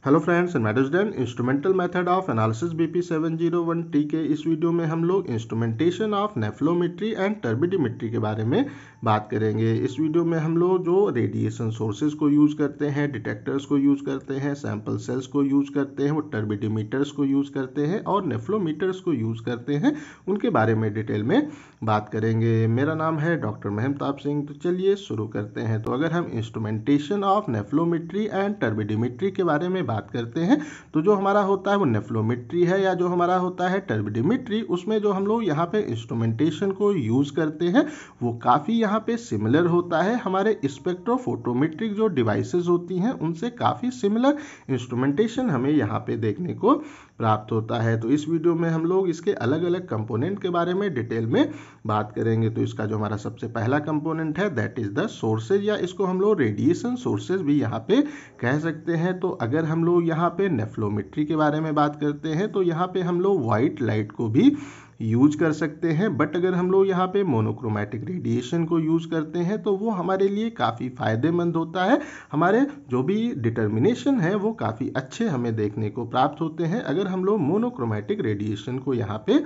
Hello friends and madam student, instrumental method of analysis BP 701T के इस video में हम लोग इंस्ट्रूमेंटेशन ऑफ नेफ्लोमेट्री एंड टर्बिडोमेट्री के बारे में बात करेंगे। इस वीडियो में हम लोग जो रेडिएशन सोर्सेज को यूज़ करते हैं, डिटेक्टर्स को यूज़ करते हैं, सैंपल सेल्स को यूज़ करते हैं, वो टर्बिडोमीटर्स को यूज़ करते हैं और नेफ्लोमीटर्स को यूज़ करते हैं, उनके बारे में डिटेल में बात करेंगे। मेरा नाम है डॉक्टर महमताब सिंह। तो चलिए शुरू करते हैं। तो अगर हम इंस्ट्रूमेंटेशन ऑफ नेफ्लोमेट्री एंड टर्बिडोमेट्री के बारे में बात करते हैं तो जो हमारा होता है वो नेफ्लोमेट्री है, या जो हमारा होता है टर्बिडोमेट्री, उसमें जो हम लोग यहाँ पे इंस्ट्रूमेंटेशन को यूज करते हैं वो काफ़ी यहाँ पे सिमिलर होता है हमारे स्पेक्ट्रोफोटोमेट्रिक जो डिवाइसेस होती हैं उनसे काफ़ी सिमिलर इंस्ट्रूमेंटेशन हमें यहाँ पे देखने को प्राप्त होता है। तो इस वीडियो में हम लोग इसके अलग अलग कंपोनेंट के बारे में डिटेल में बात करेंगे। तो इसका जो हमारा सबसे पहला कंपोनेंट है दैट इज द सोर्सेज, या इसको हम लोग रेडिएशन सोर्सेज भी यहाँ पे कह सकते हैं। तो अगर हम लोग यहाँ पे नेफ्लोमेट्री के बारे में बात करते हैं तो यहाँ पे हम लोग व्हाइट लाइट को भी यूज कर सकते हैं, बट अगर हम लोग यहाँ पे मोनोक्रोमैटिक रेडिएशन को यूज करते हैं तो वो हमारे लिए काफ़ी फायदेमंद होता है। हमारे जो भी डिटर्मिनेशन है वो काफ़ी अच्छे हमें देखने को प्राप्त होते हैं अगर हम लोग मोनोक्रोमैटिक रेडिएशन को यहाँ पे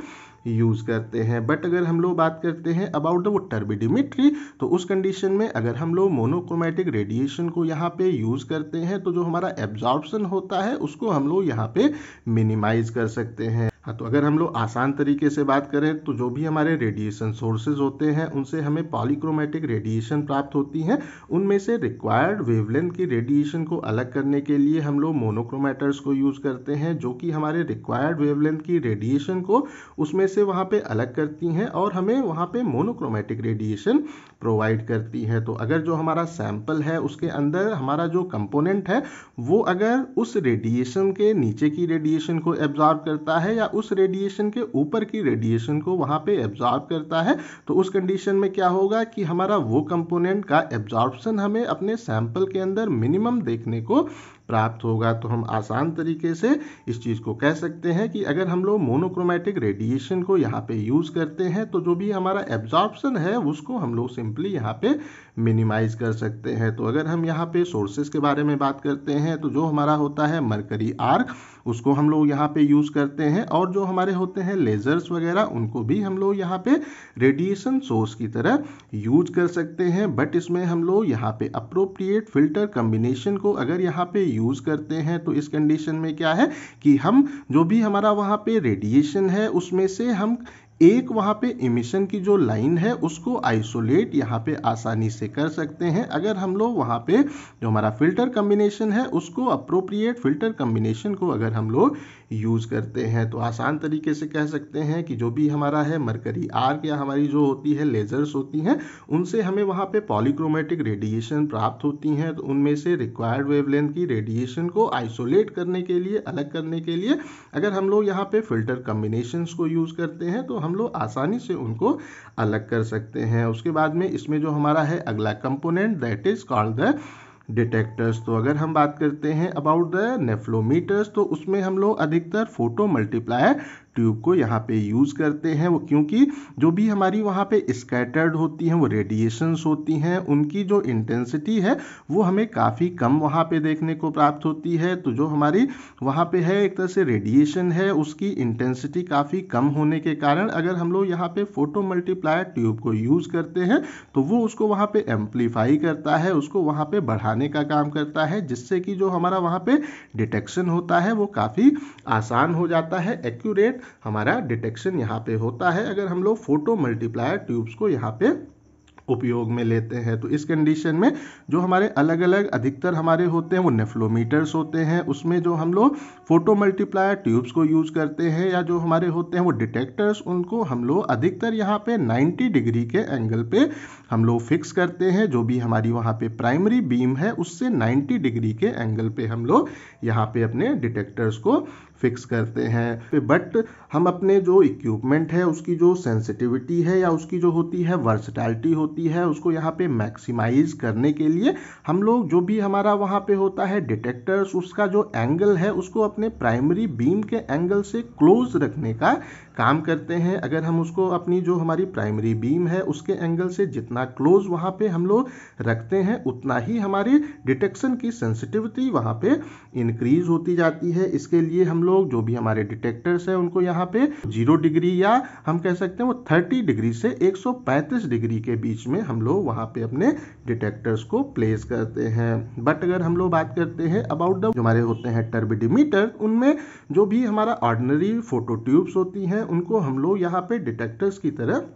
यूज करते हैं। बट अगर हम लोग बात करते हैं अबाउट द वो टर्बिडोमेट्री, तो उस कंडीशन में अगर हम लोग मोनोक्रोमैटिक रेडिएशन को यहाँ पे यूज करते हैं तो जो हमारा एब्जॉर्प्शन होता है उसको हम लोग यहाँ पे मिनिमाइज कर सकते हैं। तो अगर हम लोग आसान तरीके से बात करें तो जो भी हमारे रेडिएशन सोर्सेज होते हैं उनसे हमें पॉलीक्रोमैटिक रेडिएशन प्राप्त होती हैं। उनमें से रिक्वायर्ड वेवलेंथ की रेडिएशन को अलग करने के लिए हम लोग मोनोक्रोमैटर्स को यूज करते हैं, जो कि हमारे रिक्वायर्ड वेवलेंथ की रेडिएशन को उसमें से वहाँ पे अलग करती हैं और हमें वहाँ पे मोनोक्रोमैटिक रेडिएशन प्रोवाइड करती है। तो अगर जो हमारा सैंपल है उसके अंदर हमारा जो कंपोनेंट है वो अगर उस रेडिएशन के नीचे की रेडिएशन को एब्जॉर्ब करता है या उस रेडिएशन के ऊपर की रेडिएशन को वहां पे एब्जॉर्ब करता है, तो उस कंडीशन में क्या होगा कि हमारा वो कंपोनेंट का एब्जॉर्प्शन हमें अपने सैंपल के अंदर मिनिमम देखने को प्राप्त होगा। तो हम आसान तरीके से इस चीज़ को कह सकते हैं कि अगर हम लोग मोनोक्रोमैटिक रेडिएशन को यहाँ पे यूज़ करते हैं तो जो भी हमारा एब्जॉर्प्शन है उसको हम लोग सिंपली यहाँ पे मिनिमाइज कर सकते हैं। तो अगर हम यहाँ पे सोर्सेज के बारे में बात करते हैं तो जो हमारा होता है मरकरी आर्क, उसको हम लोग यहाँ पे यूज़ करते हैं, और जो हमारे होते हैं लेजर्स वगैरह उनको भी हम लोग यहाँ पे रेडिएशन सोर्स की तरह यूज कर सकते हैं। बट इसमें हम लोग यहाँ पे अप्रोप्रिएट फिल्टर कम्बिनेशन को अगर यहाँ पे यूज करते हैं तो इस कंडीशन में क्या है कि हम जो भी हमारा वहाँ पे रेडिएशन है उसमें से हम एक वहाँ पे इमिशन की जो लाइन है उसको आइसोलेट यहाँ पे आसानी से कर सकते हैं अगर हम लोग वहाँ पे जो हमारा फिल्टर कम्बिनेशन है उसको अप्रोप्रिएट फिल्टर कम्बिनेशन को अगर हम लोग यूज करते हैं। तो आसान तरीके से कह सकते हैं कि जो भी हमारा है मरकरी आर्क या हमारी जो होती है लेजर्स होती हैं उनसे हमें वहाँ पे पॉलीक्रोमैटिक रेडिएशन प्राप्त होती हैं। तो उनमें से रिक्वायर्ड वेवलेंथ की रेडिएशन को आइसोलेट करने के लिए, अलग करने के लिए अगर हम लोग यहाँ पे फिल्टर कम्बिनेशंस को यूज करते हैं तो हम लोग आसानी से उनको अलग कर सकते हैं। उसके बाद में इसमें जो हमारा है अगला component that is called the detectors. तो अगर हम बात करते हैं अबाउट द नेफ्लोमीटर्स तो उसमें हम लोग अधिकतर फोटो मल्टीप्लायर ट्यूब को यहाँ पे यूज़ करते हैं, वो क्योंकि जो भी हमारी वहाँ पे स्कैटर्ड होती हैं वो रेडिएशंस होती हैं, उनकी जो इंटेंसिटी है वो हमें काफ़ी कम वहाँ पे देखने को प्राप्त होती है। तो जो हमारी वहाँ पे है एक तरह से रेडिएशन है उसकी इंटेंसिटी काफ़ी कम होने के कारण अगर हम लोग यहाँ पे फोटो मल्टीप्लायर ट्यूब को यूज़ करते हैं तो वो उसको वहाँ पे एम्पलीफाई करता है, उसको वहाँ पे बढ़ाने का काम करता है, जिससे कि जो हमारा वहाँ पे डिटेक्शन होता है वो काफ़ी आसान हो जाता है, एक्यूरेट हमारा डिटेक्शन यहाँ पे होता है अगर हम लोग फोटो मल्टीप्लायर ट्यूब्स को यहाँ पे उपयोग में लेते हैं। तो इस कंडीशन में जो हमारे अलग अलग अधिकतर हमारे होते हैं वो नेफ्लोमीटर्स होते हैं, उसमें जो हम लोग फोटो मल्टीप्लायर ट्यूब्स को यूज करते हैं, या जो हमारे होते हैं वो डिटेक्टर्स उनको हम लोग अधिकतर यहाँ पे 90 डिग्री के एंगल पे हम लोग फिक्स करते हैं। जो भी हमारी वहाँ पे प्राइमरी बीम है उससे 90 डिग्री के एंगल पे हम लोग यहाँ पे अपने डिटेक्टर्स को फिक्स करते हैं। बट हम अपने जो इक्विपमेंट है उसकी जो सेंसिटिविटी है या उसकी जो होती है वर्सटैलिटी होती होती है उसको यहाँ पे मैक्सिमाइज करने के लिए हम लोग जो भी हमारा वहाँ पे होता है डिटेक्टर्स, उसका जो एंगल है उसको अपने प्राइमरी बीम के एंगल से क्लोज रखने का काम करते हैं। अगर हम उसको अपनी जो हमारी प्राइमरी बीम है उसके एंगल से जितना क्लोज वहाँ पे हम लोग रखते हैं उतना ही हमारी डिटेक्शन की सेंसिटिविटी वहाँ पे इंक्रीज होती जाती है। इसके लिए हम लोग जो भी हमारे डिटेक्टर्स हैं उनको यहाँ पे 0 डिग्री या हम कह सकते हैं वो 30 डिग्री से 135 डिग्री के बीच में हम लोग वहाँ पे अपने डिटेक्टर्स को प्लेस करते हैं। बट अगर हम लोग बात करते हैं अबाउट द जो हमारे होते हैं टर्बिडीमीटर, उनमें जो भी हमारा ऑर्डिनरी फोटो ट्यूब्स होती हैं उनको हम लोग यहाँ पे डिटेक्टर्स की तरह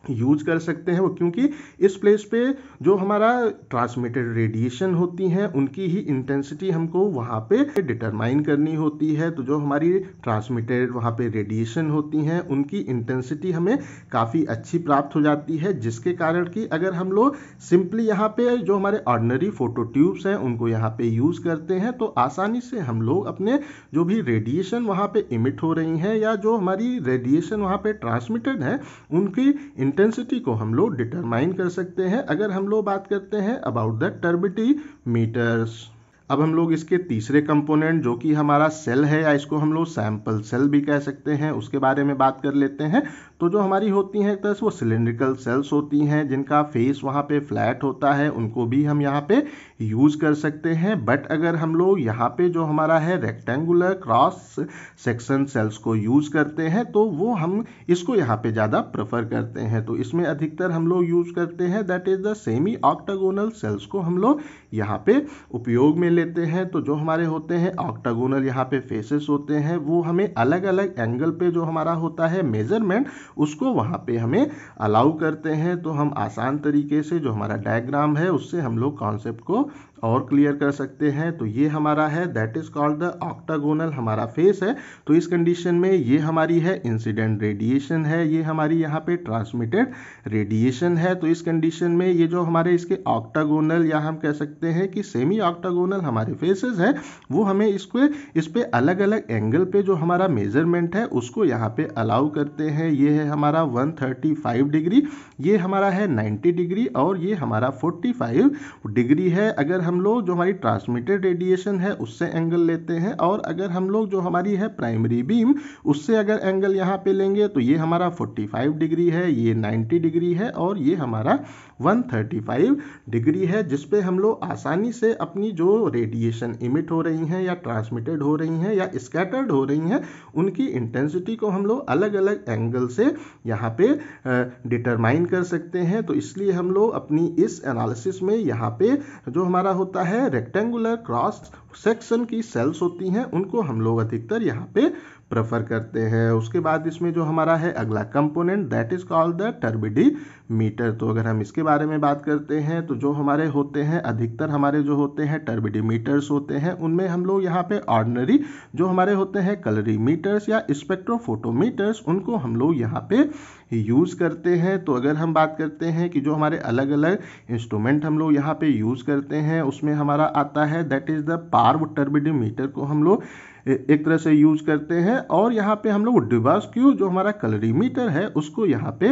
यूज कर सकते हैं। वो क्योंकि इस प्लेस पे जो हमारा ट्रांसमिटेड रेडिएशन होती हैं उनकी ही इंटेंसिटी हमको वहाँ पे डिटरमाइन करनी होती है। तो जो हमारी ट्रांसमिटेड वहाँ पे रेडिएशन होती हैं उनकी इंटेंसिटी हमें काफ़ी अच्छी प्राप्त हो जाती है, जिसके कारण कि अगर हम लोग सिंपली यहाँ पे जो हमारे ऑर्डिनरी फोटो ट्यूब्स हैं उनको यहाँ पे यूज़ करते हैं तो आसानी से हम लोग अपने जो भी रेडिएशन वहाँ पे इमिट हो रही हैं या जो हमारी रेडिएशन वहाँ पे ट्रांसमिटेड है उनकी इंटेंसिटी को हम लोग डिटरमाइन कर सकते हैं। अगर हम लोग बात करते हैं अबाउट द टर्बिडीमीटर्स, अब हम लोग इसके तीसरे कंपोनेंट जो कि हमारा सेल है या इसको हम लोग सैंपल सेल भी कह सकते हैं उसके बारे में बात कर लेते हैं। तो जो हमारी होती हैं एक तरह से वो सिलिंड्रिकल सेल्स होती हैं जिनका फेस वहाँ पे फ्लैट होता है, उनको भी हम यहाँ पे यूज़ कर सकते हैं। बट अगर हम लोग यहाँ पे जो हमारा है रेक्टेंगुलर क्रॉस सेक्शन सेल्स को यूज़ करते हैं तो वो हम इसको यहाँ पे ज़्यादा प्रेफर करते हैं। तो इसमें अधिकतर हम लोग यूज़ करते हैं that is the semi octagonal cells को हम लोग यहाँ पे उपयोग में लेते हैं। तो जो हमारे होते हैं ऑक्टागोनल यहाँ पे फेसेस होते हैं वो हमें अलग अलग एंगल पे जो हमारा होता है मेजरमेंट उसको वहाँ पे हमें अलाउ करते हैं। तो हम आसान तरीके से जो हमारा डायग्राम है उससे हम लोग कॉन्सेप्ट को और क्लियर कर सकते हैं। तो ये हमारा है that is called the octagonal हमारा फेस है। तो इस कंडीशन में ये हमारी है इंसिडेंट रेडिएशन है, ये हमारी यहाँ पे ट्रांसमिटेड रेडिएशन है। तो इस कंडीशन में ये जो हमारे इसके ऑक्टागोनल या हम कह सकते हैं कि सेमी ऑक्टागोनल हमारे फेसेस है वो हमें इस पे अलग अलग एंगल पे जो हमारा मेजरमेंट है उसको यहाँ पे अलाउ करते हैं। ये है हमारा 135 डिग्री, ये हमारा है 90 डिग्री और ये हमारा 45 डिग्री है। अगर हम लोग जो हमारी ट्रांसमिटेड रेडिएशन है उससे एंगल लेते हैं और अगर हम लोग जो हमारी है प्राइमरी बीम उससे अगर एंगल यहाँ पे लेंगे तो ये हमारा 45 डिग्री है, ये 90 डिग्री है और ये हमारा 135 डिग्री है, जिस पे हम लोग आसानी से अपनी जो रेडिएशन इमिट हो रही हैं या ट्रांसमिटेड हो रही हैं या स्कैटर्ड हो रही हैं उनकी इंटेंसिटी को हम लोग अलग अलग एंगल से यहाँ पे डिटरमाइन कर सकते हैं। तो इसलिए हम लोग अपनी इस एनालिसिस में यहाँ पे जो हमारा होता है रेक्टेंगुलर क्रॉस सेक्शन की सेल्स होती हैं उनको हम लोग अधिकतर यहाँ पे प्रेफर करते हैं। उसके बाद इसमें जो हमारा है अगला component that is called the turbidimeter. तो अगर हम इसके बारे में बात करते हैं तो जो हमारे होते हैं अधिकतर हमारे जो होते हैं टर्बिडीमीटर्स होते हैं उनमें हम लोग यहाँ पे ऑर्डिनरी जो हमारे होते हैं कलरीमीटर्स या स्पेक्ट्रोफोटोमीटर्स उनको हम लोग यहाँ पे यूज़ करते हैं। तो अगर हम बात करते हैं कि जो हमारे अलग अलग इंस्ट्रूमेंट हम लोग यहाँ पे यूज़ करते हैं उसमें हमारा आता है दैट इज़ द पार्व टर्बिडीमीटर को हम लोग एक तरह से यूज करते हैं और यहाँ पे हम लोग डिवास्क्यू जो हमारा कलरीमीटर है उसको यहाँ पे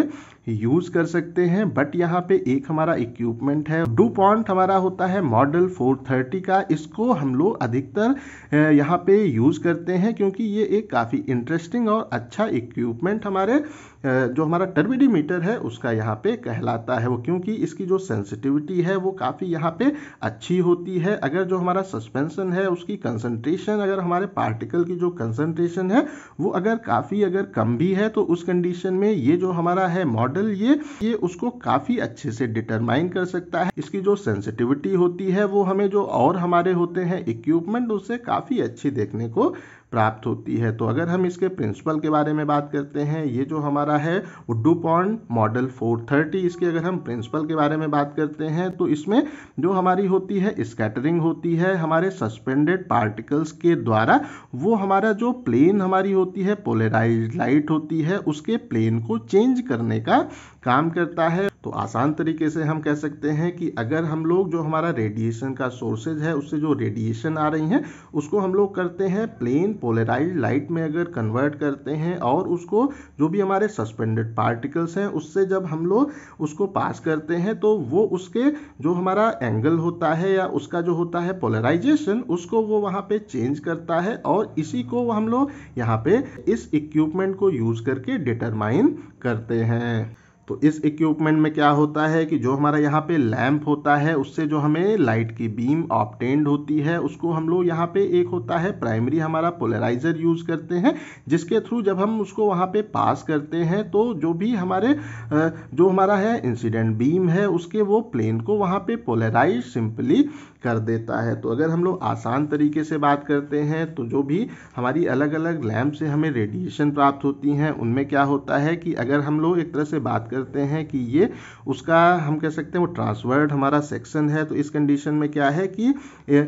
यूज कर सकते हैं। बट यहाँ पे एक हमारा इक्विपमेंट है डुपॉन्ट हमारा होता है मॉडल 430 का, इसको हम लोग अधिकतर यहाँ पे यूज करते हैं क्योंकि ये एक काफ़ी इंटरेस्टिंग और अच्छा इक्विपमेंट हमारे जो हमारा टर्बिडीमीटर है उसका यहाँ पे कहलाता है। वो क्योंकि इसकी जो सेंसिटिविटी है वो काफ़ी यहाँ पे अच्छी होती है। अगर जो हमारा सस्पेंशन है उसकी कंसंट्रेशन अगर हमारे पार्टिकल की जो कंसंट्रेशन है वो अगर काफ़ी अगर कम भी है तो उस कंडीशन में ये जो हमारा है मॉडल ये उसको काफ़ी अच्छे से डिटरमाइन कर सकता है। इसकी जो सेंसिटिविटी होती है वो हमें जो और हमारे होते हैं इक्विपमेंट उससे काफ़ी अच्छी देखने को प्राप्त होती है। तो अगर हम इसके प्रिंसिपल के बारे में बात करते हैं, ये जो हमारा है वो डुपॉन्ट मॉडल 430, इसके अगर हम प्रिंसिपल के बारे में बात करते हैं तो इसमें जो हमारी होती है स्कैटरिंग होती है हमारे सस्पेंडेड पार्टिकल्स के द्वारा वो हमारा जो प्लेन हमारी होती है पोलराइज्ड लाइट होती है उसके प्लेन को चेंज करने का काम करता है। तो आसान तरीके से हम कह सकते हैं कि अगर हम लोग जो हमारा रेडिएशन का सोर्सेज है उससे जो रेडिएशन आ रही हैं उसको हम लोग करते हैं प्लेन पोलराइज्ड लाइट में अगर कन्वर्ट करते हैं और उसको जो भी हमारे सस्पेंडेड पार्टिकल्स हैं उससे जब हम लोग उसको पास करते हैं तो वो उसके जो हमारा एंगल होता है या उसका जो होता है पोलराइजेशन उसको वो वहाँ पे चेंज करता है और इसी को हम लोग यहाँ पे इस इक्विपमेंट को यूज करके डिटरमाइन करते हैं। तो इस इक्विपमेंट में क्या होता है कि जो हमारा यहाँ पे लैंप होता है उससे जो हमें लाइट की बीम ऑब्टेन्ड होती है उसको हम लोग यहाँ पे एक होता है प्राइमरी हमारा पोलराइजर यूज करते हैं जिसके थ्रू जब हम उसको वहाँ पे पास करते हैं तो जो भी हमारे जो हमारा है इंसिडेंट बीम है उसके वो प्लेन को वहाँ पे पोलराइज सिंपली कर देता है। तो अगर हम लोग आसान तरीके से बात करते हैं तो जो भी हमारी अलग अलग लैंप से हमें रेडिएशन प्राप्त होती हैं उनमें क्या होता है कि अगर हम लोग एक तरह से बात करते हैं कि ये उसका हम कह सकते हैं वो ट्रांसवर्ड हमारा सेक्शन है। तो इस कंडीशन में क्या है कि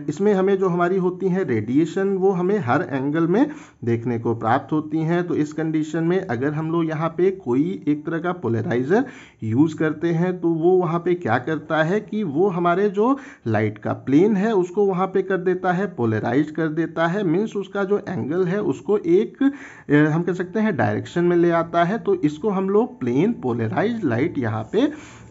इसमें हमें जो हमारी होती है रेडिएशन वो हमें हर एंगल में देखने को प्राप्त होती हैं। तो इस कंडीशन में अगर हम लोग यहाँ पे कोई एक तरह का पोलराइजर यूज करते हैं तो वो वहाँ पे क्या करता है कि वो हमारे जो लाइट का प्लेन है उसको वहाँ पे कर देता है पोलराइज कर देता है, मीन्स उसका जो एंगल है उसको एक हम कह सकते हैं डायरेक्शन में ले आता है। तो इसको हम लोग प्लेन पोलराइज लाइट यहाँ पे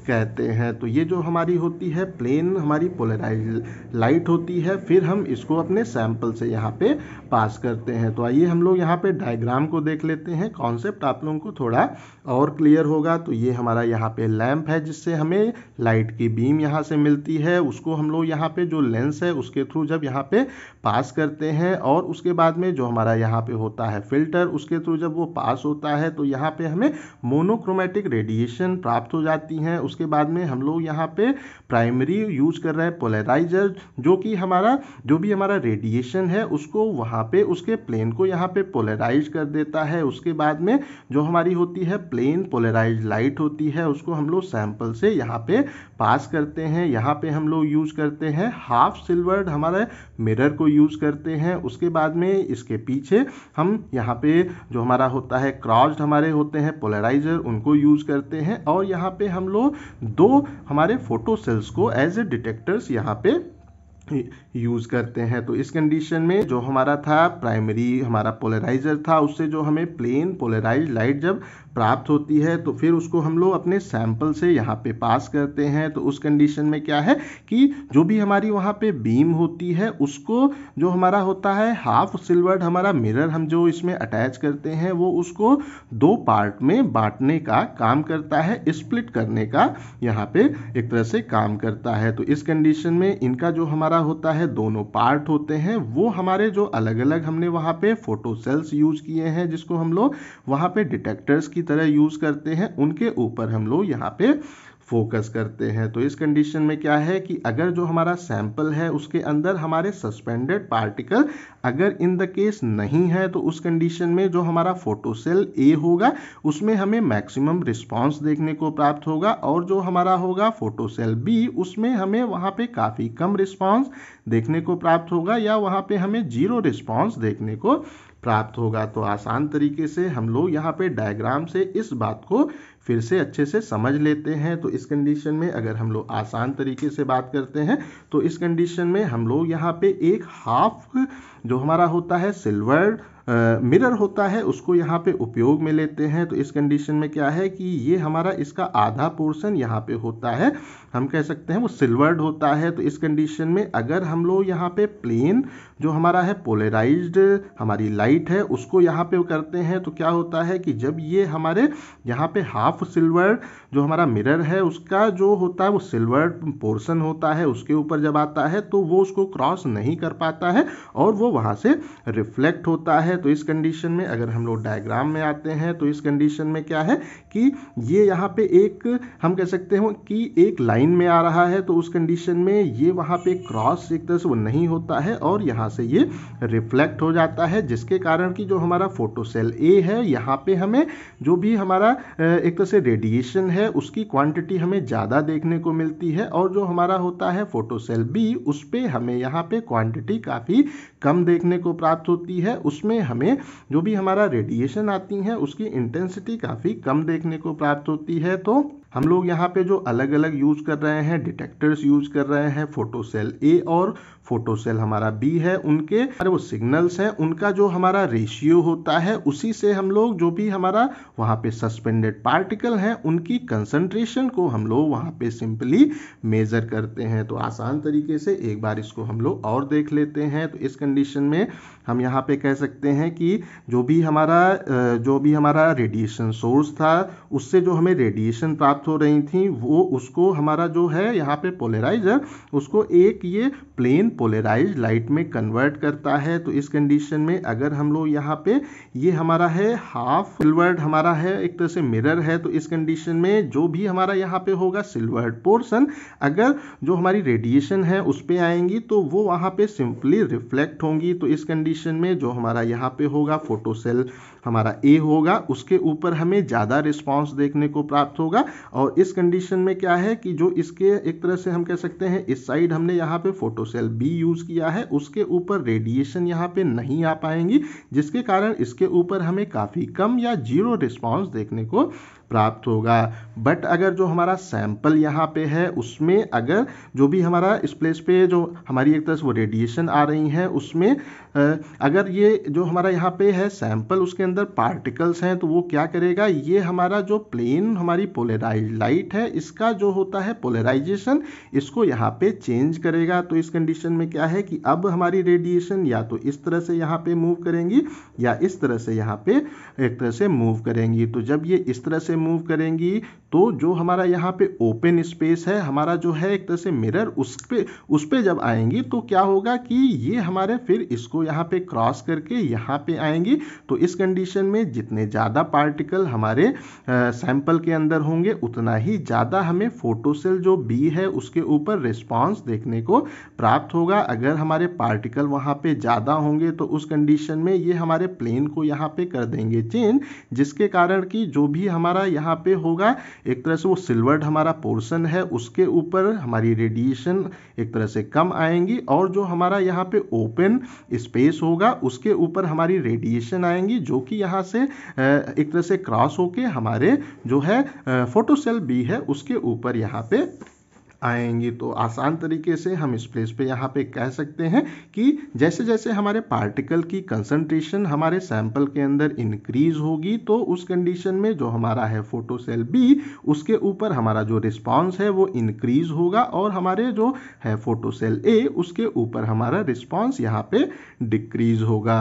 कहते हैं। तो ये जो हमारी होती है प्लेन हमारी पोलराइज लाइट होती है फिर हम इसको अपने सैंपल से यहाँ पे पास करते हैं। तो आइए हम लोग यहाँ पे डायग्राम को देख लेते हैं, कॉन्सेप्ट आप लोगों को थोड़ा और क्लियर होगा। तो ये हमारा यहाँ पे लैंप है जिससे हमें लाइट की बीम यहाँ से मिलती है, उसको हम लोग यहाँ पे जो लेंस है उसके थ्रू जब यहाँ पे पास करते हैं और उसके बाद में जो हमारा यहाँ पे होता है फिल्टर उसके थ्रू जब वो पास होता है तो यहाँ पे हमें मोनोक्रोमेटिक रेडिएशन प्राप्त हो जाती हैं। उसके बाद में हम लोग यहाँ पे प्राइमरी यूज कर रहे हैं पोलराइजर जो कि हमारा जो भी हमारा रेडिएशन है उसको वहाँ पे उसके प्लेन को यहाँ पे पोलराइज कर देता है। उसके बाद में जो हमारी होती है प्लेन पोलराइज लाइट होती है उसको हम लोग सैंपल से यहाँ पे पास करते हैं। यहाँ पे हम लोग यूज करते हैं हाफ सिल्वर्ड हमारे मिरर को यूज करते हैं। उसके बाद में इसके पीछे हम यहाँ पे जो हमारा होता है क्रॉस्ड हमारे होते हैं पोलराइजर उनको यूज करते हैं और यहाँ पे हम लोग दो हमारे फोटो सेल्स को एज ए डिटेक्टर्स यहाँ पे यूज करते हैं। तो इस कंडीशन में जो हमारा था प्राइमरी हमारा पोलराइजर था उससे जो हमें प्लेन पोलराइज लाइट जब प्राप्त होती है तो फिर उसको हम लोग अपने सैंपल से यहाँ पे पास करते हैं। तो उस कंडीशन में क्या है कि जो भी हमारी वहाँ पे बीम होती है उसको जो हमारा होता है हाफ सिल्वर्ड हमारा मिरर हम जो इसमें अटैच करते हैं वो उसको दो पार्ट में बांटने का काम करता है, स्प्लिट करने का यहाँ पे एक तरह से काम करता है। तो इस कंडीशन में इनका जो हमारा होता है दोनों पार्ट होते हैं वो हमारे जो अलग अलग हमने वहाँ पे फोटो सेल्स यूज किए हैं जिसको हम लोग वहाँ पे डिटेक्टर्स की तरह यूज करते हैं, उनके ऊपर हम लोग यहाँ पे फोकस करते हैं। तो इस कंडीशन में क्या है कि अगर जो हमारा सैंपल है उसके अंदर हमारे सस्पेंडेड पार्टिकल अगर इन द केस नहीं है तो उस कंडीशन में जो हमारा फोटो सेल ए होगा उसमें हमें मैक्सिमम रिस्पांस देखने को प्राप्त होगा और जो हमारा होगा फोटो सेल बी उसमें हमें वहाँ पे काफ़ी कम रिस्पांस देखने को प्राप्त होगा या वहाँ पे हमें जीरो रिस्पांस देखने को प्राप्त होगा। तो आसान तरीके से हम लोग यहाँ पे डायग्राम से इस बात को फिर से अच्छे से समझ लेते हैं। तो इस कंडीशन में अगर हम लोग आसान तरीके से बात करते हैं तो इस कंडीशन में हम लोग यहाँ पे एक हाफ जो हमारा होता है सिल्वर मिरर होता है उसको यहाँ पे उपयोग में लेते हैं। तो इस कंडीशन में क्या है कि ये हमारा इसका आधा पोर्शन यहाँ पे होता है, हम कह सकते हैं वो सिल्वर्ड होता है। तो इस कंडीशन में अगर हम लोग यहाँ पे प्लेन जो हमारा है पोलराइज्ड हमारी लाइट है उसको यहाँ पे करते हैं तो क्या होता है कि जब ये हमारे यहाँ पे हाफ सिल्वर जो हमारा मिरर है उसका जो होता है वो सिल्वर पोर्शन होता है उसके ऊपर जब आता है तो वो उसको क्रॉस नहीं कर पाता है और वो वहाँ से रिफ्लेक्ट होता है। है। तो इस कंडीशन में अगर हम लोग डायग्राम में आते हैं तो इस कंडीशन में क्या है कि ये यहाँ पे एक हम कह सकते हो कि एक लाइन में आ रहा है, तो उस कंडीशन में ये वहाँ पे क्रॉस एक तरह से वो नहीं होता है और यहाँ से ये रिफ्लेक्ट हो जाता है, जिसके कारण कि जो हमारा फोटोसेल ए है यहाँ पे हमें जो भी हमारा एक तरह से रेडिएशन है उसकी क्वांटिटी हमें ज़्यादा देखने को मिलती है, और जो हमारा होता है फोटोसेल बी उस पे हमें यहाँ पे क्वांटिटी काफ़ी कम देखने को प्राप्त होती है। उसमें हमें जो भी हमारा रेडिएशन आती है उसकी इंटेंसिटी काफ़ी कम देखने को प्राप्त होती है। तो हम लोग यहाँ पे जो अलग अलग यूज कर रहे हैं डिटेक्टर्स यूज कर रहे हैं, फोटोसेल ए और फोटोसेल हमारा बी है, उनके अरे वो सिग्नल्स हैं उनका जो हमारा रेशियो होता है उसी से हम लोग जो भी हमारा वहाँ पे सस्पेंडेड पार्टिकल हैं उनकी कंसंट्रेशन को हम लोग वहाँ पे सिंपली मेजर करते हैं। तो आसान तरीके से एक बार इसको हम लोग और देख लेते हैं। तो इस कंडीशन में हम यहाँ पे कह सकते हैं कि जो भी हमारा रेडिएशन सोर्स था उससे जो हमें रेडिएशन प्राप्त हो रही थी वो उसको हमारा जो है यहाँ पे पोलराइजर उसको एक ये प्लेन पोलराइज्ड लाइट में कन्वर्ट करता है। तो इस कंडीशन में अगर हम लोग यहाँ पे ये हमारा है हाफ सिल्वर्ड हमारा है एक तरह से मिरर है, तो इस कंडीशन में जो भी हमारा यहाँ पे होगा सिल्वर्ड पोर्शन अगर जो हमारी रेडिएशन है उस पे आएंगी तो वो वहाँ पे सिंपली रिफ्लेक्ट होंगी। तो इस कंडीशन में जो हमारा यहाँ पे होगा फोटोसेल हमारा ए होगा उसके ऊपर हमें ज़्यादा रिस्पांस देखने को प्राप्त होगा, और इस कंडीशन में क्या है कि जो इसके एक तरह से हम कह सकते हैं इस साइड हमने यहाँ पे फोटोसेल बी यूज किया है उसके ऊपर रेडिएशन यहाँ पे नहीं आ पाएंगी, जिसके कारण इसके ऊपर हमें काफ़ी कम या जीरो रिस्पांस देखने को प्राप्त होगा। बट अगर जो हमारा सैंपल यहाँ पे है उसमें अगर जो भी हमारा इस प्लेस पे जो हमारी एक तरह से वो रेडिएशन आ रही है उसमें अगर ये जो हमारा यहाँ पे है सैंपल उसके अंदर पार्टिकल्स हैं तो वो क्या करेगा, ये हमारा जो प्लेन हमारी पोलराइज्ड लाइट है इसका जो होता है पोलराइजेशन इसको यहाँ पे चेंज करेगा। तो इस कंडीशन में क्या है कि अब हमारी रेडिएशन या तो इस तरह से यहाँ पे मूव करेंगी या इस तरह से यहाँ पे एक तरह से मूव करेंगी। तो जब ये इस तरह से मूव करेंगी तो जो हमारा यहाँ पे ओपन स्पेस है हमारा जो है एक तरह से मिरर उस पे जब आएंगी तो क्या होगा कि ये हमारे फिर इसको यहाँ पे क्रॉस करके यहाँ पे आएंगी। तो इस कंडीशन में जितने ज़्यादा पार्टिकल हमारे सैंपल के अंदर होंगे उतना ही ज़्यादा हमें फोटोसेल जो बी है उसके ऊपर रिस्पांस देखने को प्राप्त होगा। अगर हमारे पार्टिकल वहाँ पे ज़्यादा होंगे तो उस कंडीशन में ये हमारे प्लेन को यहाँ पे कर देंगे चेंज, जिसके कारण कि जो भी हमारा यहाँ पे होगा एक तरह से वो सिल्वर्ड हमारा पोर्शन है उसके ऊपर हमारी रेडिएशन एक तरह से कम आएंगी, और जो हमारा यहाँ पे ओपन स्पेस होगा उसके ऊपर हमारी रेडिएशन आएंगी जो कि यहाँ से एक तरह से क्रॉस होके हमारे जो है फोटोसेल बी है उसके ऊपर यहाँ पे आएंगी। तो आसान तरीके से हम इस प्लेस पे यहाँ पे कह सकते हैं कि जैसे जैसे हमारे पार्टिकल की कंसंट्रेशन हमारे सैंपल के अंदर इंक्रीज होगी तो उस कंडीशन में जो हमारा है फोटोसेल बी उसके ऊपर हमारा जो रिस्पांस है वो इंक्रीज होगा, और हमारे जो है फोटोसेल ए उसके ऊपर हमारा रिस्पांस यहाँ पे डिक्रीज होगा।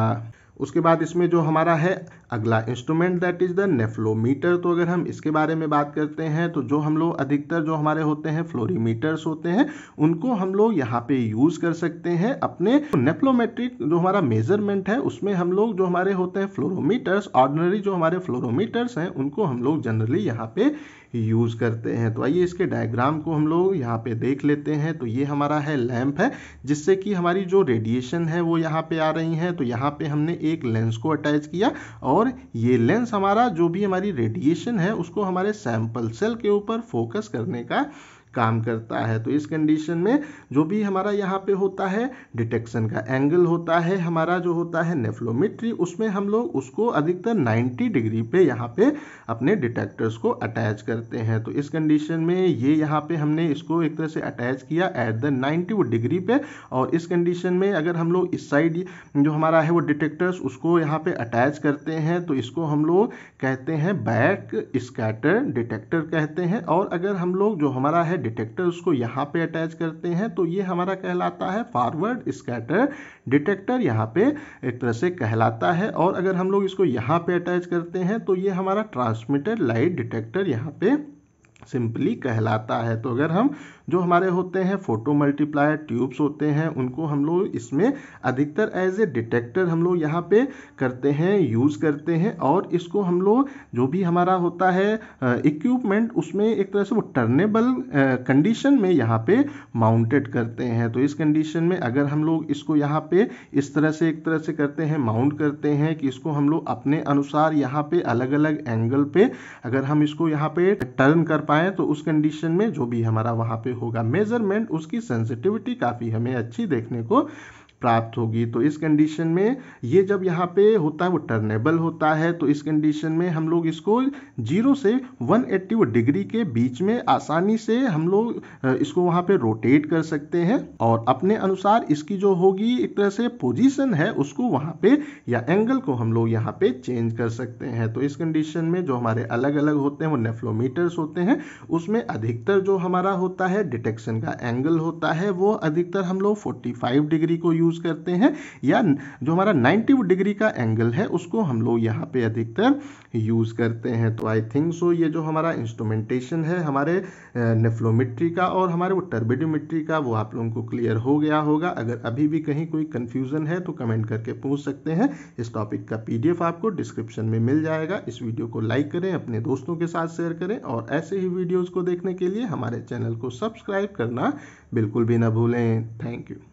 उसके बाद इसमें जो हमारा है अगला इंस्ट्रूमेंट दैट इज द नेफ्लोमीटर। तो अगर हम इसके बारे में बात करते हैं तो जो हम लोग अधिकतर जो हमारे होते हैं फ्लोरीमीटर्स होते हैं उनको हम लोग यहाँ पे यूज कर सकते हैं अपने नेफ्लोमेट्रिक जो हमारा मेजरमेंट है उसमें हम लोग जो हमारे होते हैं फ्लोरोमीटर्स ऑर्डिनरी जो हमारे फ्लोरोमीटर्स हैं उनको हम लोग जनरली यहाँ पे यूज करते हैं। तो आइए इसके डायग्राम को हम लोग यहाँ पे देख लेते हैं। तो ये हमारा है लैंप है जिससे कि हमारी जो रेडिएशन है वो यहाँ पे आ रही है। तो यहाँ पे हमने एक लेंस को अटैच किया और ये लेंस हमारा जो भी हमारी रेडिएशन है उसको हमारे सैंपल सेल के ऊपर फोकस करने का काम करता है। तो इस कंडीशन में जो भी हमारा यहाँ पे होता है डिटेक्शन का एंगल होता है हमारा जो होता है नेफ्लोमेट्री उसमें हम लोग उसको अधिकतर 90 डिग्री पे यहाँ पे अपने डिटेक्टर्स को अटैच करते हैं। तो इस कंडीशन में ये यहाँ पे हमने इसको एक तरह से अटैच किया एट द 90 डिग्री पे, और इस कंडीशन में अगर हम लोग इस साइड जो हमारा है वो डिटेक्टर्स उसको यहाँ पे अटैच करते हैं तो इसको हम लोग कहते हैं बैक स्कैटर डिटेक्टर कहते हैं। और अगर हम लोग जो हमारा है डिटेक्टर उसको यहाँ पे अटैच करते हैं तो ये हमारा कहलाता है फॉरवर्ड स्कैटर डिटेक्टर यहाँ पे एक तरह से कहलाता है। और अगर हम लोग इसको यहाँ पे अटैच करते हैं तो ये हमारा ट्रांसमिटेड लाइट डिटेक्टर यहाँ पे सिंपली कहलाता है। तो अगर हम जो हमारे होते हैं फोटो मल्टीप्लायर ट्यूब्स होते हैं उनको हम लोग इसमें अधिकतर एज ए डिटेक्टर हम लोग यहाँ पे करते हैं, यूज़ करते हैं, और इसको हम लोग जो भी हमारा होता है इक्विपमेंट उसमें एक तरह से वो टर्नेबल कंडीशन में यहाँ पे माउंटेड करते हैं। तो इस कंडीशन में अगर हम लोग इसको यहाँ पे इस तरह से एक तरह से करते हैं, माउंट करते हैं कि इसको हम लोग अपने अनुसार यहाँ पे अलग अलग एंगल पे अगर हम इसको यहाँ पे टर्न कर पाए तो उस कंडीशन में जो भी हमारा वहाँ पे होगा मेजरमेंट उसकी सेंसिटिविटी काफ़ी हमें अच्छी देखने को प्राप्त होगी। तो इस कंडीशन में ये जब यहाँ पे होता है वो टर्नेबल होता है, तो इस कंडीशन में हम लोग इसको 0 से 180 डिग्री के बीच में आसानी से हम लोग इसको वहाँ पे रोटेट कर सकते हैं और अपने अनुसार इसकी जो होगी एक तरह से पोजीशन है उसको वहाँ पे या एंगल को हम लोग यहाँ पे चेंज कर सकते हैं। तो इस कंडीशन में जो हमारे अलग अलग होते हैं वो नेफ्लोमीटर्स होते हैं, उसमें अधिकतर जो हमारा होता है डिटेक्शन का एंगल होता है वो अधिकतर हम लोग 45 डिग्री को यूज करते हैं, या जो हमारा 90 डिग्री का एंगल है उसको हम लोग यहाँ पे अधिकतर यूज करते हैं। तो आई थिंक सो ये जो हमारा इंस्ट्रूमेंटेशन है हमारे नेफ्लोमेट्री का और हमारे वो टर्बिडोमेट्री का वो आप लोगों को क्लियर हो गया होगा। अगर अभी भी कहीं कोई कंफ्यूजन है तो कमेंट करके पूछ सकते हैं। इस टॉपिक का PDF आपको डिस्क्रिप्शन में मिल जाएगा। इस वीडियो को लाइक करें, अपने दोस्तों के साथ शेयर करें और ऐसे ही वीडियोस को देखने के लिए हमारे चैनल को सब्सक्राइब करना बिल्कुल भी ना भूलें। Thank you.